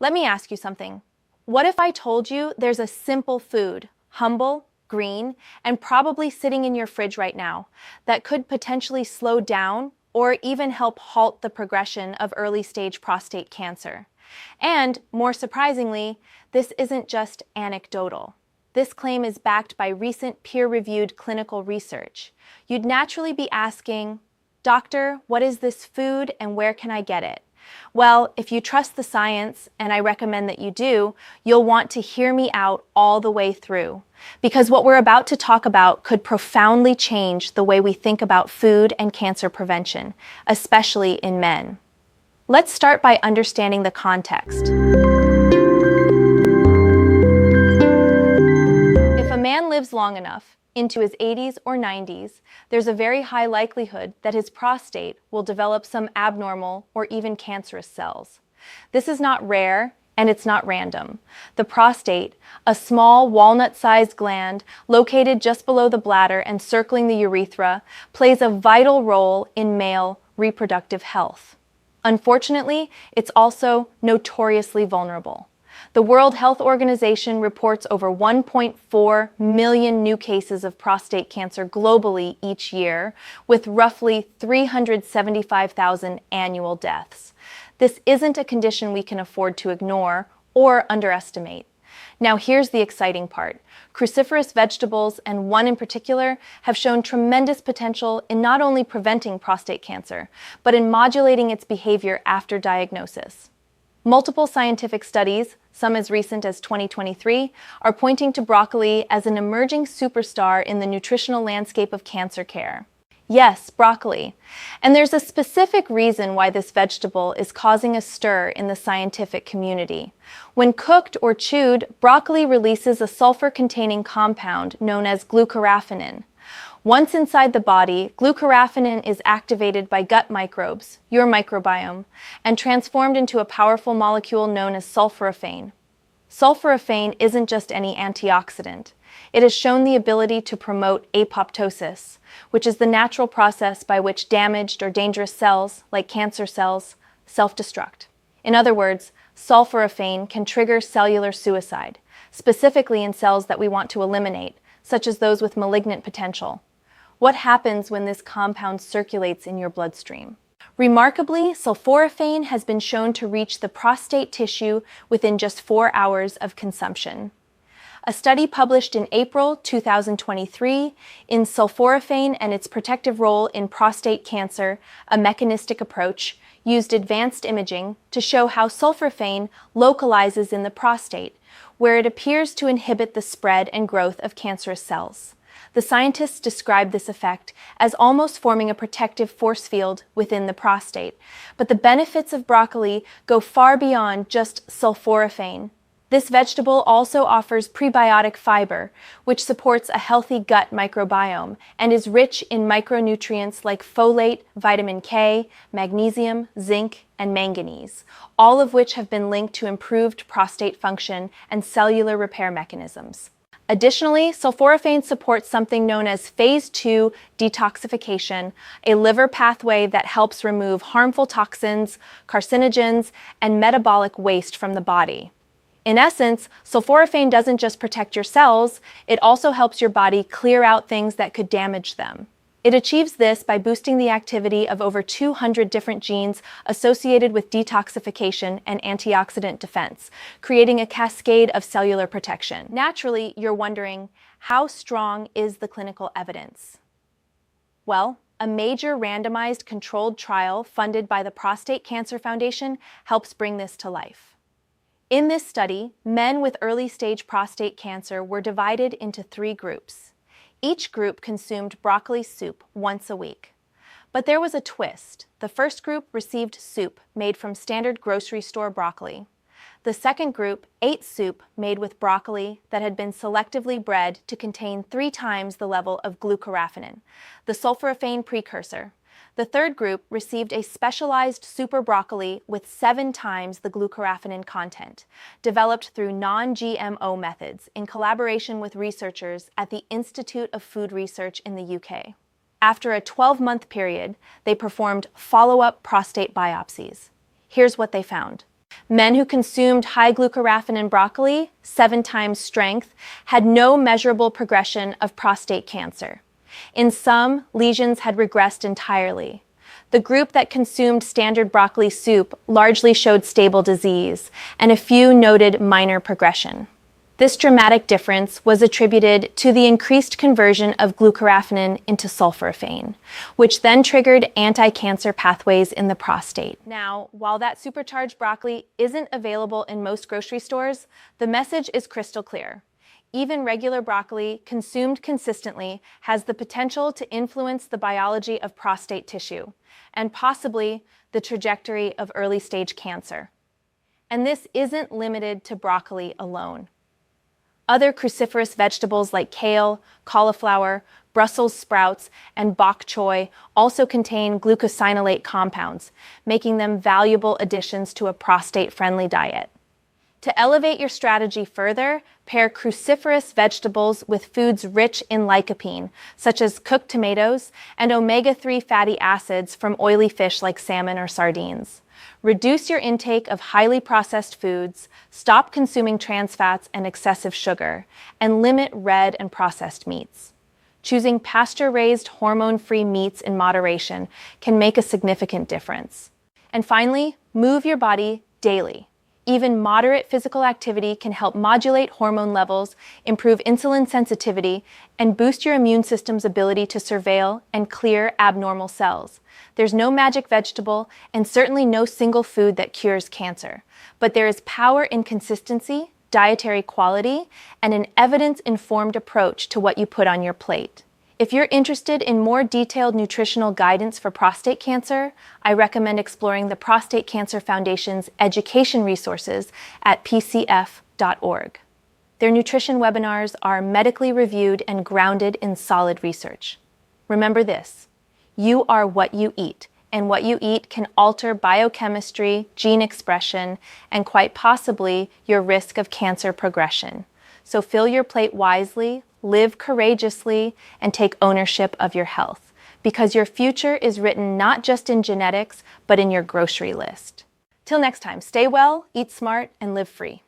Let me ask you something. What if I told you there's a simple food, humble, green, and probably sitting in your fridge right now, that could potentially slow down or even help halt the progression of early-stage prostate cancer? And, more surprisingly, this isn't just anecdotal. This claim is backed by recent peer-reviewed clinical research. You'd naturally be asking, "Doctor, what is this food and where can I get it?" Well, if you trust the science, and I recommend that you do, you'll want to hear me out all the way through. Because what we're about to talk about could profoundly change the way we think about food and cancer prevention, especially in men. Let's start by understanding the context. If a man lives long enough, into his 80s or 90s, there's a very high likelihood that his prostate will develop some abnormal or even cancerous cells. This is not rare, and it's not random. The prostate, a small walnut-sized gland located just below the bladder and circling the urethra, plays a vital role in male reproductive health. Unfortunately, it's also notoriously vulnerable. The World Health Organization reports over 1.4 million new cases of prostate cancer globally each year, with roughly 375,000 annual deaths. This isn't a condition we can afford to ignore or underestimate. Now here's the exciting part. Cruciferous vegetables, and one in particular, have shown tremendous potential in not only preventing prostate cancer, but in modulating its behavior after diagnosis. Multiple scientific studies, some as recent as 2023, are pointing to broccoli as an emerging superstar in the nutritional landscape of cancer care. Yes, broccoli. And there's a specific reason why this vegetable is causing a stir in the scientific community. When cooked or chewed, broccoli releases a sulfur-containing compound known as glucoraphanin. Once inside the body, glucoraphanin is activated by gut microbes, your microbiome, and transformed into a powerful molecule known as sulforaphane. Sulforaphane isn't just any antioxidant. It has shown the ability to promote apoptosis, which is the natural process by which damaged or dangerous cells, like cancer cells, self-destruct. In other words, sulforaphane can trigger cellular suicide, specifically in cells that we want to eliminate, such as those with malignant potential. What happens when this compound circulates in your bloodstream? Remarkably, sulforaphane has been shown to reach the prostate tissue within just 4 hours of consumption. A study published in April 2023 in Sulforaphane and its protective role in prostate cancer, a mechanistic approach, used advanced imaging to show how sulforaphane localizes in the prostate, where it appears to inhibit the spread and growth of cancerous cells. The scientists described this effect as almost forming a protective force field within the prostate. But the benefits of broccoli go far beyond just sulforaphane. This vegetable also offers prebiotic fiber, which supports a healthy gut microbiome and is rich in micronutrients like folate, vitamin K, magnesium, zinc, and manganese, all of which have been linked to improved prostate function and cellular repair mechanisms. Additionally, sulforaphane supports something known as phase 2 detoxification, a liver pathway that helps remove harmful toxins, carcinogens, and metabolic waste from the body. In essence, sulforaphane doesn't just protect your cells, it also helps your body clear out things that could damage them. It achieves this by boosting the activity of over 200 different genes associated with detoxification and antioxidant defense, creating a cascade of cellular protection. Naturally, you're wondering, how strong is the clinical evidence? Well, a major randomized controlled trial funded by the Prostate Cancer Foundation helps bring this to life. In this study, men with early-stage prostate cancer were divided into 3 groups. Each group consumed broccoli soup once a week. But there was a twist. The first group received soup made from standard grocery store broccoli. The second group ate soup made with broccoli that had been selectively bred to contain 3 times the level of glucoraphanin, the sulforaphane precursor. The third group received a specialized super broccoli with 7 times the glucoraphanin content, developed through non-GMO methods in collaboration with researchers at the Institute of Food Research in the UK. After a 12-month period, they performed follow-up prostate biopsies. Here's what they found. Men who consumed high glucoraphanin broccoli, 7 times strength, had no measurable progression of prostate cancer. In some, lesions had regressed entirely. The group that consumed standard broccoli soup largely showed stable disease, and a few noted minor progression. This dramatic difference was attributed to the increased conversion of glucoraphanin into sulforaphane, which then triggered anti-cancer pathways in the prostate. Now, while that supercharged broccoli isn't available in most grocery stores, the message is crystal clear. Even regular broccoli, consumed consistently, has the potential to influence the biology of prostate tissue, and possibly the trajectory of early-stage cancer. And this isn't limited to broccoli alone. Other cruciferous vegetables like kale, cauliflower, Brussels sprouts, and bok choy also contain glucosinolate compounds, making them valuable additions to a prostate-friendly diet. To elevate your strategy further, pair cruciferous vegetables with foods rich in lycopene, such as cooked tomatoes, and omega-3 fatty acids from oily fish like salmon or sardines. Reduce your intake of highly processed foods, stop consuming trans fats and excessive sugar, and limit red and processed meats. Choosing pasture-raised, hormone-free meats in moderation can make a significant difference. And finally, move your body daily. Even moderate physical activity can help modulate hormone levels, improve insulin sensitivity, and boost your immune system's ability to surveil and clear abnormal cells. There's no magic vegetable, and certainly no single food that cures cancer. But there is power in consistency, dietary quality, and an evidence-informed approach to what you put on your plate. If you're interested in more detailed nutritional guidance for prostate cancer, I recommend exploring the Prostate Cancer Foundation's education resources at pcf.org. Their nutrition webinars are medically reviewed and grounded in solid research. Remember this: you are what you eat, and what you eat can alter biochemistry, gene expression, and quite possibly your risk of cancer progression. So fill your plate wisely, live courageously, and take ownership of your health, because your future is written not just in genetics, but in your grocery list. Till next time, stay well, eat smart, and live free.